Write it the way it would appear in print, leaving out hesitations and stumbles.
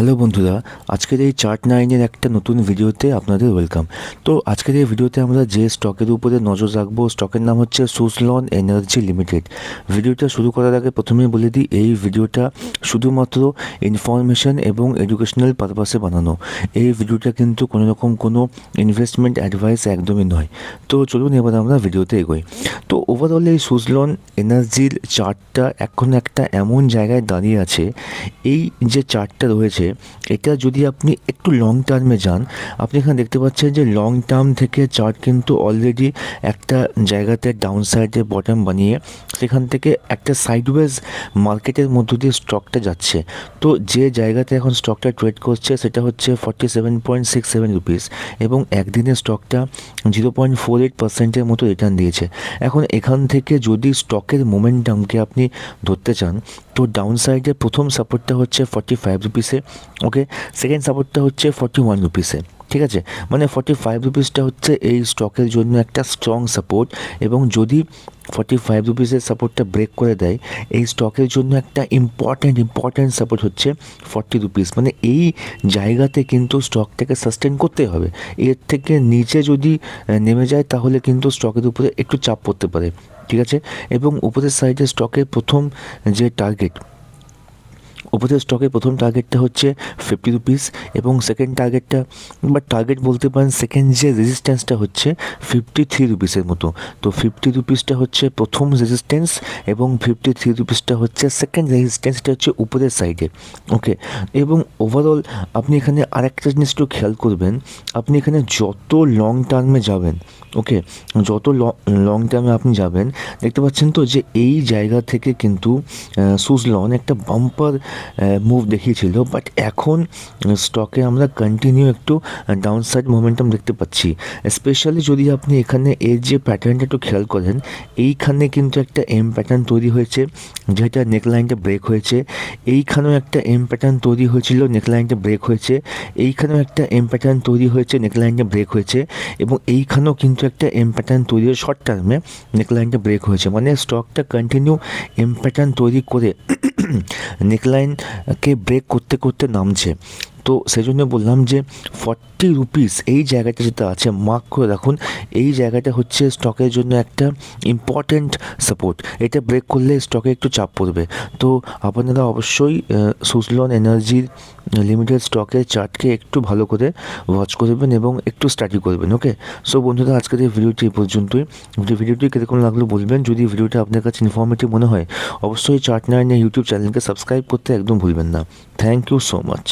Hello বন্ধুরা, আজকের এই চার্ট নাইনের একটা নতুন ভিডিওতে আপনাদের ওয়েলকাম। তো আজকের এই ভিডিওতে আমরা যে স্টকের উপরে নজর রাখবো, স্টকের নাম হচ্ছে সুজলন এনার্জি লিমিটেড। ভিডিওটা শুরু করার আগে প্রথমেই বলে দিই, এই ভিডিওটা শুধুমাত্র ইনফরমেশন এবং এডুকেশনাল পারপাসে বানানো। এই ভিডিওটা কিন্তু কোনো রকম কোনো ইনভেস্টমেন্ট অ্যাডভাইস একদমই নয়। তো চলুন এবার আমরা ভিডিওতে এগোই। তো ওভারঅল এই সুজলন এনার্জির চার্টটা এখন একটা এমন জায়গায় দাঁড়িয়ে আছে, এই যে চার্টটা রয়েছে এটা যদি আপনি একটু লং টার্মে যান, আপনি এখানে দেখতে পাচ্ছেন যে লং টার্ম থেকে চার্ট কিন্তু অলরেডি একটা জায়গাতে ডাউন সাইডে বটম বানিয়ে সেখান থেকে একটা সাইডওয়েজ মার্কেটের মধ্য দিয়ে স্টকটা যাচ্ছে। তো যে জায়গাতে এখন স্টকটা ট্রেড করছে সেটা হচ্ছে 47.67 রুপিস এবং একদিনে স্টকটা 0.48% মতো রিটার্ন দিয়েছে। এখন এখান থেকে যদি স্টকের মোমেন্টামকে আপনি ধরতে চান, তো ডাউন সাইডে প্রথম সাপোর্টটা হচ্ছে 45 রুপিসে, ওকে। সেকেন্ড সাপোর্টটা হচ্ছে 41 রুপিসে, ঠিক আছে। মানে 45 রুপিসটা হচ্ছে এই স্টকের জন্য একটা স্ট্রং সাপোর্ট, এবং যদি 45 রুপিসের সাপোর্টটা ব্রেক করে দেয়, এই স্টকের জন্য একটা ইম্পর্ট্যান্ট সাপোর্ট হচ্ছে 40 রুপিস। মানে এই জায়গাতে কিন্তু স্টকটাকে সাস্টেন করতে হবে। এর থেকে নিচে যদি নেমে যায় তাহলে কিন্তু স্টকের উপরে একটু চাপ পড়তে পারে, ঠিক আছে। এবং উপরের সাইডে স্টকের প্রথম যে টার্গেট, উপরের স্টকের প্রথম টার্গেটটা হচ্ছে 50 রুপিস এবং সেকেন্ড টার্গেটটা, বা টার্গেট বলতে পারেন, সেকেন্ড যে রেজিস্ট্যান্সটা হচ্ছে 53 রুপিসের মতো। তো 50 রুপিসটা হচ্ছে প্রথম রেজিস্ট্যান্স এবং 53 রুপিসটা হচ্ছে সেকেন্ড রেজিস্ট্যান্সটা হচ্ছে উপরের সাইডে, ওকে। এবং ওভারঅল আপনি এখানে আরেকটা জিনিস একটু খেয়াল করবেন, আপনি এখানে যত লং টার্মে যাবেন, ওকে, যত লং টার্মে আপনি যাবেন, দেখতে পাচ্ছেন তো যে এই জায়গা থেকে কিন্তু সুজলন একটা বাম্পার মুভ দেখিয়েছিল, বাট এখন স্টকে আমরা কন্টিনিউ একটু ডাউন সাইড মোমেন্টাম দেখতে পাচ্ছি। স্পেশালি যদি আপনি এখানে এর যে প্যাটার্নটা একটু খেয়াল করেন, এইখানে কিন্তু একটা এম প্যাটার্ন তৈরি হয়েছে যেটা নেকলাইনটা ব্রেক হয়েছে, এইখানেও একটা এম প্যাটার্ন তৈরি হয়েছিল, নেকলাইনটা ব্রেক হয়েছে, এইখানেও একটা এম প্যাটার্ন তৈরি হয়েছে, নেকলাইনটা ব্রেক হয়েছে, এবং এইখানেও কিন্তু একটা এম প্যাটার্ন তৈরি হয়ে শর্ট টার্মে নেকলাইনটা ব্রেক হয়েছে। মানে স্টকটা কন্টিনিউ এম প্যাটার্ন তৈরি করে নেকলাইনকে ব্রেক করতে করতে নামছে। তো সেই জন্য বললাম যে 40 রুপিস এই জায়গাটা যেটা আছে, মার্ক করে রাখুন, এই জায়গাটা হচ্ছে স্টকের জন্য একটা ইম্পর্ট্যান্ট সাপোর্ট। এটা ব্রেক করলে স্টকে একটু চাপ পড়বে। তো আপনারা অবশ্যই সুজলন এনার্জির লিমিটেড স্টকের চার্টকে একটু ভালো করে ওয়াচ করবেন এবং একটু স্টাডি করবেন, ওকে। সো বন্ধুরা, আজকের এই ভিডিওটি এই পর্যন্তই। ভিডিওটি কীরকম লাগলো বলবেন। যদি ভিডিওটা আপনার কাছে ইনফরমেটিভ মনে হয়, অবশ্যই চার্ট নাইনের ইউটিউব চ্যানেলকে সাবস্ক্রাইব করতে একদম ভুলবেন না। Thank you so much.